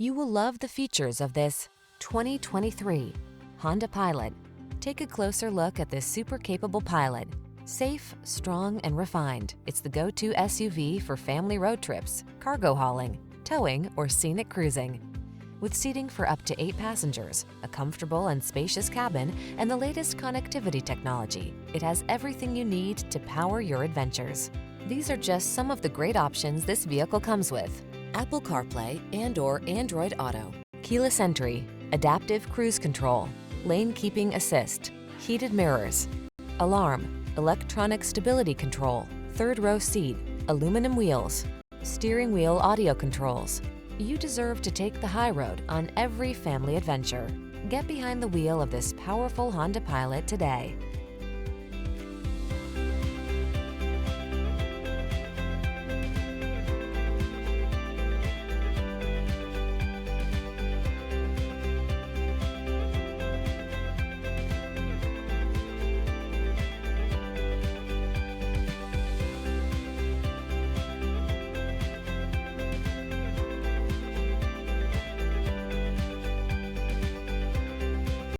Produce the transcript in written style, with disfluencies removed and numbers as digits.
You will love the features of this 2023 Honda Pilot. Take a closer look at this super capable Pilot. Safe, strong, and refined, it's the go-to SUV for family road trips, cargo hauling, towing, or scenic cruising. With seating for up to 8 passengers, a comfortable and spacious cabin, and the latest connectivity technology, it has everything you need to power your adventures. These are just some of the great options this vehicle comes with: Apple CarPlay and/or Android Auto, keyless entry, adaptive cruise control, lane keeping assist, heated mirrors, alarm, electronic stability control, third row seat, aluminum wheels, steering wheel audio controls. You deserve to take the high road on every family adventure. Get behind the wheel of this powerful Honda Pilot today.